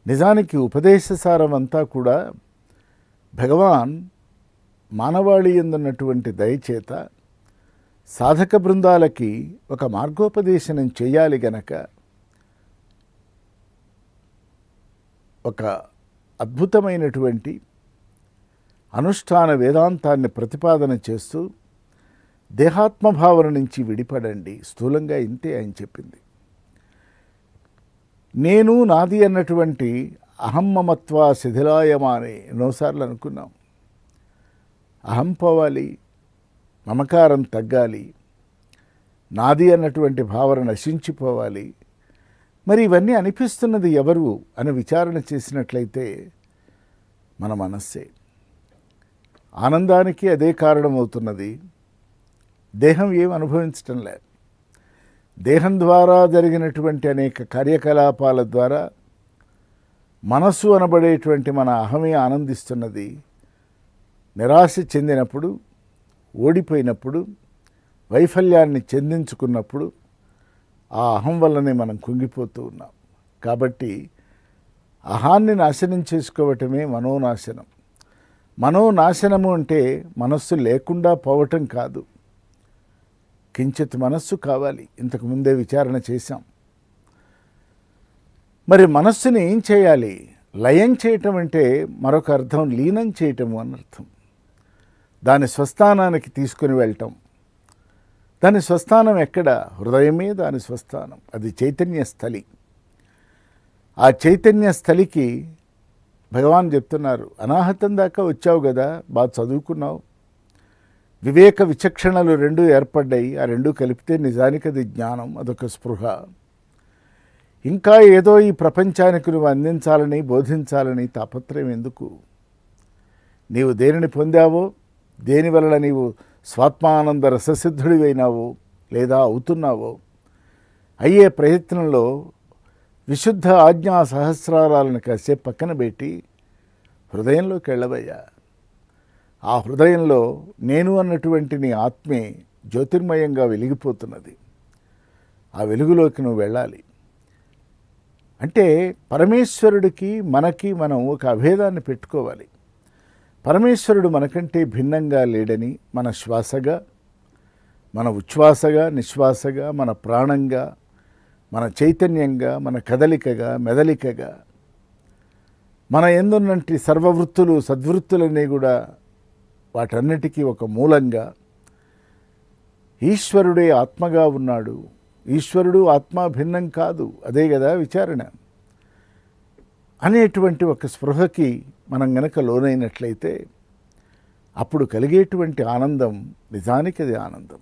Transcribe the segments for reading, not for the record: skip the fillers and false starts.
నిజానికి ఉపదేశసారం అంతా కూడా భగవాన్ మానవాళి యందున్నటువంటి దయచేత సాధక బృందాలకి ఒక మార్గోపదేశనం చేయాలి గనక ఒక అద్భుతమైనటువంటి అనుష్ఠాన వేదాంతాన్ని ప్రతిపాదన చేస్తూ దేహాత్మభావన నుంచి విడిపడండి. స్థూలంగా ఇంతే ఆయన చెప్పింది. నేను నాది అన్నటువంటి అహమ్మమత్వ శిథిలాయమానే ఎన్నోసార్లు అనుకున్నాం. అహం పోవాలి, మమకారం తగ్గాలి, నాది అన్నటువంటి భావన నశించిపోవాలి. మరి ఇవన్నీ అనిపిస్తున్నది ఎవరు అని విచారణ చేసినట్లయితే మన మనస్సే. ఆనందానికి అదే కారణమవుతున్నది. దేహం ఏం అనుభవించటం లేదు. దేహం ద్వారా జరిగినటువంటి అనేక కార్యకలాపాల ద్వారా మనస్సు అనబడేటువంటి మన అహమే ఆనందిస్తున్నది. నిరాశ చెందినప్పుడు, ఓడిపోయినప్పుడు, వైఫల్యాన్ని చెందించుకున్నప్పుడు ఆ అహం వల్లనే మనం కుంగిపోతూ ఉన్నాం. కాబట్టి అహాన్ని నాశనం చేసుకోవటమే మనోనాశనం. మనోనాశనము అంటే మనస్సు లేకుండా పోవటం కాదు, కించిత్ మనస్సు కావాలి. ఇంతకు ముందే విచారణ చేశాం. మరి మనస్సుని ఏం చేయాలి? లయం చేయటం అంటే మరొక అర్థం లీనం చేయటము అనర్థం. దాని స్వస్థానానికి తీసుకుని వెళ్ళటం. దాని స్వస్థానం ఎక్కడ? హృదయమే దాని స్వస్థానం. అది చైతన్య స్థలి. ఆ చైతన్య స్థలికి భగవాన్ చెప్తున్నారు, అనాహతం దాకా వచ్చావు కదా, బాగా చదువుకున్నావు, వివేక విచక్షణలు రెండు ఏర్పడ్డాయి, ఆ రెండు కలిపితే నిజానికి అది జ్ఞానం, అదొక స్పృహ. ఇంకా ఏదో ఈ ప్రపంచానికి నువ్వు అందించాలని, బోధించాలని తాపత్రయం ఎందుకు? నీవు దేనిని పొందావో, దేని వలన నీవు స్వాత్మానంద రససిద్ధుడివైనావో లేదా అవుతున్నావో, అయ్యే ప్రయత్నంలో విశుద్ధ ఆజ్ఞా సహస్రాలను కాసేపు పక్కన పెట్టి హృదయంలోకి వెళ్ళవయ్యా. ఆ హృదయంలో నేను అన్నటువంటి నీ ఆత్మే జ్యోతిర్మయంగా వెలిగిపోతున్నది. ఆ వెలుగులోకి నువ్వు వెళ్ళాలి. అంటే పరమేశ్వరుడికి మనకి మనం ఒక అభేదాన్ని పెట్టుకోవాలి. పరమేశ్వరుడు మనకంటే భిన్నంగా లేడని, మన శ్వాసగా, మన ఉచ్ఛ్వాసగా, నిశ్వాసగా, మన ప్రాణంగా, మన చైతన్యంగా, మన కదలికగా, మెదలికగా, మన ఎందున్నటి సర్వవృత్తులు సద్వృత్తులన్నీ కూడా వాటన్నిటికీ ఒక మూలంగా ఈశ్వరుడే ఆత్మగా ఉన్నాడు. ఈశ్వరుడు ఆత్మ భిన్నం కాదు, అదే కదా విచారణ అనేటువంటి ఒక స్పృహకి మనం గనక లోనైనట్లయితే అప్పుడు కలిగేటువంటి ఆనందం నిజానికి అది ఆనందం.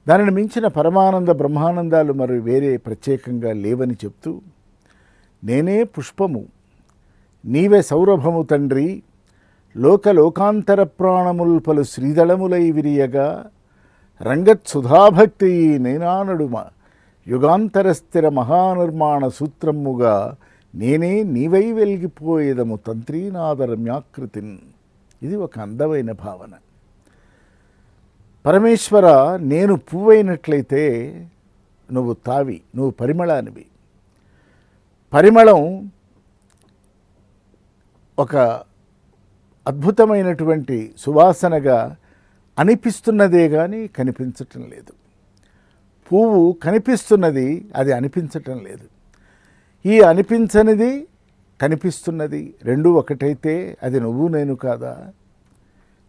దానిని మించిన పరమానంద బ్రహ్మానందాలు మరి వేరే ప్రత్యేకంగా లేవని చెప్తూ, నేనే పుష్పము నీవే సౌరభము తండ్రి, లోకాంతర ప్రాణముల్ పలు శ్రీదళములై విరియగా, రంగత్ సుధాభక్తి నేనానడుమ యుగాంతర స్థిర మహానిర్మాణ సూత్రముగా, నేనే నీవై వెలిగిపోయేదము తంత్రీనాదరమ్యాకృతిన్. ఇది ఒక అందమైన భావన. పరమేశ్వర, నేను పువ్వైనట్లయితే నువ్వు తావి, నువ్వు పరిమళానివి. పరిమళం ఒక అద్భుతమైనటువంటి సువాసనగా అనిపిస్తున్నదే కానీ కనిపించటం లేదు. పువ్వు కనిపిస్తున్నది, అది అనిపించటం లేదు. ఈ అనిపించనిది కనిపిస్తున్నది రెండు ఒకటైతే అది నువ్వు నేను కాదా?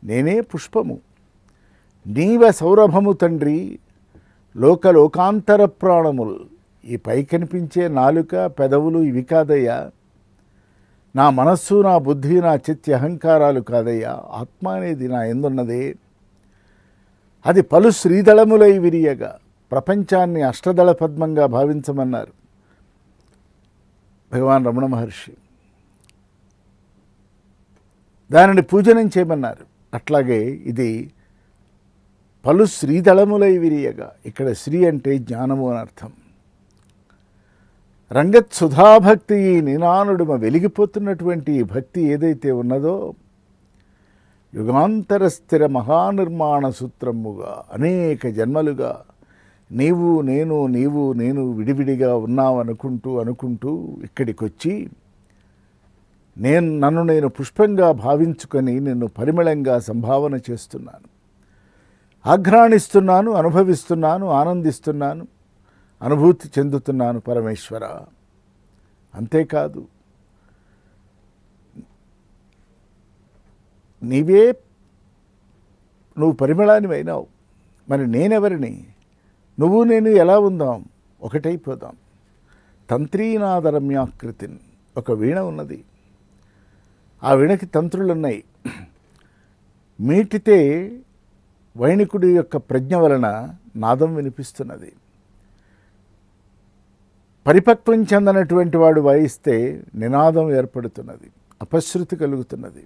నేనే పుష్పము నీవ సౌరభము తండ్రి, లోకాంతర ప్రాణములు. ఈ పై కనిపించే నాలుక, పెదవులు ఇవి కాదయ్యా. నా మనస్సు, నా బుద్ధి, నా చిత్త అహంకారాలు కాదయ్యా. ఆత్మ అనేది నా ఎందున్నదే. అది పలు శ్రీదళములై విరియగా. ప్రపంచాన్ని అష్టదళ పద్మంగా భావించమన్నారు భగవాన్ రమణ మహర్షి. దానిని పూజనం చేయమన్నారు. అట్లాగే ఇది పలు శ్రీదళములై విరియగా. ఇక్కడ శ్రీ అంటే జ్ఞానము అని అర్థం. రంగత్ సుధాభక్తి నినానుడుమ వెలిగిపోతున్నటువంటి భక్తి ఏదైతే ఉన్నదో, యుగాంతర స్థిర మహానిర్మాణ సూత్రముగా అనేక జన్మలుగా నీవు నేను విడివిడిగా అనుకుంటూ ఇక్కడికి వచ్చి నన్ను నేను పుష్పంగా భావించుకొని నిన్ను పరిమళంగా సంభావన చేస్తున్నాను, ఆఘ్రాణిస్తున్నాను, అనుభవిస్తున్నాను, ఆనందిస్తున్నాను, అనుభూతి చెందుతున్నాను పరమేశ్వర. అంతేకాదు, నువ్వు పరిమళాన్ని అయినావు, మరి నేనెవరిని? నువ్వు నేను ఎలా ఉందాం? ఒకటైపోదాం. తంత్రీనాదరమ్యాకృతిని, ఒక వీణ ఉన్నది, ఆ వీణకి తంత్రులున్నాయి. మీటితే వైణికుడి యొక్క ప్రజ్ఞ వలన నాదం వినిపిస్తున్నది. పరిపక్వం చెందనటువంటి వాడు వాయిస్తే నినాదం ఏర్పడుతున్నది, అపశృతి కలుగుతున్నది.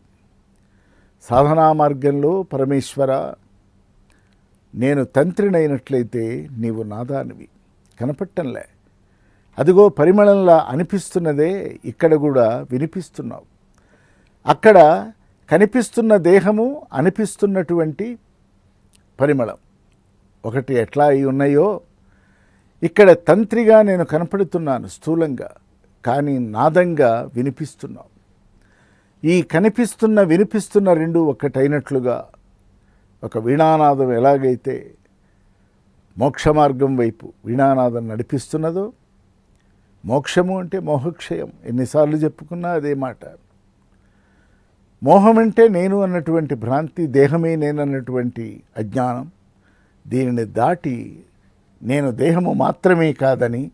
సాధనా మార్గంలో పరమేశ్వర, నేను తంత్రినైనట్లయితే నీవు నాదానివి, కనపట్టంలే. అదిగో పరిమళంలా అనిపిస్తున్నదే, ఇక్కడ కూడా వినిపిస్తున్నావు. అక్కడ కనిపిస్తున్న దేహము అనిపిస్తున్నటువంటి పరిమళం ఒకటి ఎట్లా అయి ఉన్నాయో, ఇక్కడ తంత్రిగా నేను కనపడుతున్నాను స్థూలంగా, కానీ నాదంగా వినిపిస్తున్నావు. ఈ వినిపిస్తున్న రెండు ఒక్కటైనట్లుగా ఒక వీణానాదం ఎలాగైతే మోక్ష మార్గం వైపు వీణానాదం నడిపిస్తున్నదో, మోక్షము అంటే మోహక్షయం, ఎన్నిసార్లు చెప్పుకున్నా అదే మాట. మోహం అంటే నేను అన్నటువంటి భ్రాంతి, దేహమే నేనన్నటువంటి అజ్ఞానం. దీనిని దాటి నేను దేహము మాత్రమే కాదని,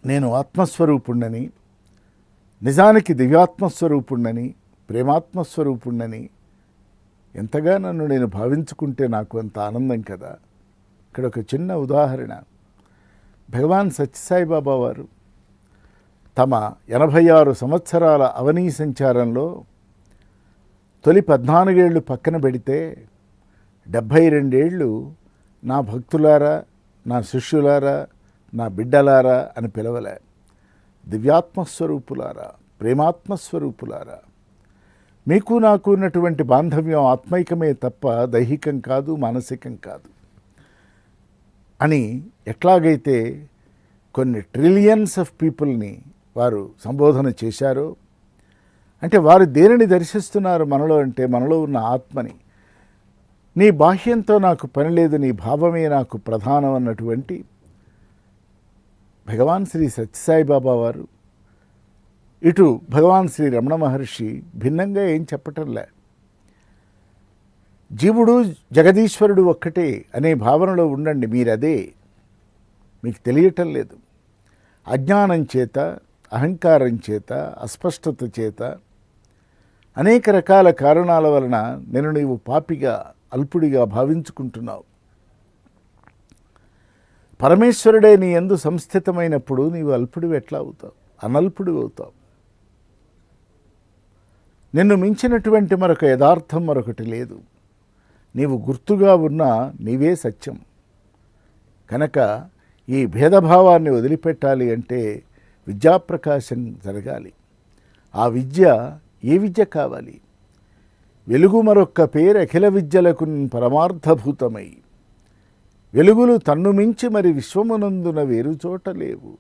నేను ఆత్మస్వరూపుణ్ణని, నిజానికి దివ్యాత్మస్వరూపుణ్ణని, ప్రేమాత్మస్వరూపుణ్ణని ఎంతగా నన్ను నేను భావించుకుంటే నాకు అంత ఆనందం కదా. ఇక్కడ ఒక చిన్న ఉదాహరణ. భగవాన్ సత్యసాయిబాబా వారు తమ 86 సంవత్సరాల అవనీ సంచారంలో తొలి 14 ఏళ్ళు పక్కన పెడితే 72 ఏళ్ళు నా భక్తులారా, నా శిష్యులారా, నా బిడ్డలారా అని పిలవలే. దివ్యాత్మస్వరూపులారా, ప్రేమాత్మస్వరూపులారా, మీకు నాకు ఉన్నటువంటి బాంధవ్యం ఆత్మైకమే తప్ప దైహికం కాదు, మానసికం కాదు అని ఎట్లాగైతే కొన్ని ట్రిలియన్స్ ఆఫ్ పీపుల్ని వారు సంబోధన చేశారో, అంటే వారు దేనిని దర్శిస్తున్నారు మనలో అంటే మనలో ఉన్న ఆత్మని. నీ బాహ్యంతో నాకు పని లేదు, నీ భావమే నాకు ప్రధానం అన్నటువంటి భగవాన్ శ్రీ సత్యసాయిబాబా వారు, ఇటు భగవాన్ శ్రీ రమణ మహర్షి భిన్నంగా ఏం చెప్పటంలే. జీవుడు జగదీశ్వరుడు ఒక్కటే అనే భావనలో ఉండండి, మీరదే, మీకు తెలియటం లేదు. అజ్ఞానం చేత, అహంకారం చేత, అస్పష్టత చేత, అనేక రకాల కారణాల వలన నీవు పాపిగా, అల్పుడిగా భావించుకుంటున్నావు. పరమేశ్వరుడే నీ యందు సంస్థితమైనప్పుడు నీవు అల్పుడివి ఎట్లా అవుతావు? అనల్పుడివి అవుతావు. నిన్ను మించినటువంటి మరొక యథార్థం మరొకటి లేదు. నీవు గుర్తుగా ఉన్నా నీవే సత్యం. కనుక ఈ భేదభావాన్ని వదిలిపెట్టాలి అంటే విద్యాప్రకాశం జరగాలి. ఆ విద్య ఏ విద్య కావాలి? వెలుగు మరొక్క పేరు అఖిల విద్యలకు పరమార్థభూతమై, వెలుగులు తన్ను మించి మరి విశ్వమునందున వేరు చోట లేవు.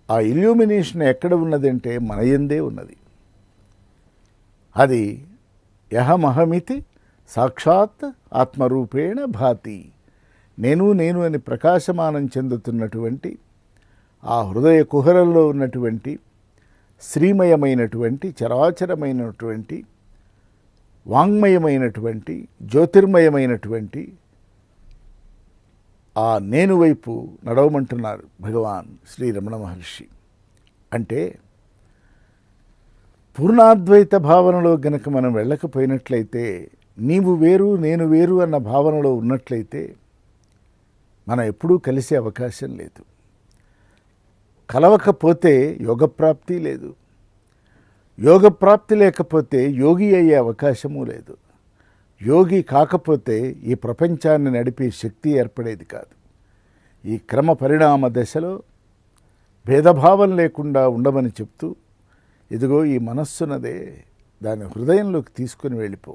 ఆ ఇల్యూమినేషన్ ఎక్కడ ఉన్నదంటే మన యందే ఉన్నది. అది యహమహమితి సాక్షాత్ ఆత్మరూపేణ భాతి. నేను అని ప్రకాశమానం చెందుతున్నటువంటి ఆ హృదయ కుహరంలో ఉన్నటువంటి శ్రీమయమైనటువంటి, చరాచరమైనటువంటి, వాంగ్మయమైనటువంటి, జ్యోతిర్మయమైనటువంటి ఆ నేను వైపు నడవమంటున్నారు భగవాన్ శ్రీ రమణ మహర్షి. అంటే పూర్ణాద్వైత భావనలో గనక మనం వెళ్ళకపోయినట్లయితే, నీవు వేరు నేను వేరు అన్న భావనలో ఉన్నట్లయితే మనం ఎప్పుడూ కలిసే అవకాశం లేదు. కలవకపోతే యోగప్రాప్తి లేదు. యోగప్రాప్తి లేకపోతే యోగి అయ్యే అవకాశము లేదు. యోగి కాకపోతే ఈ ప్రపంచాన్ని నడిపే శక్తి ఏర్పడేది కాదు. ఈ క్రమ పరిణామ దశలో భేదభావం లేకుండా ఉండమని చెప్తూ, ఇదిగో ఈ మనస్సునదే, దాని హృదయంలోకి తీసుకుని వెళ్ళిపో.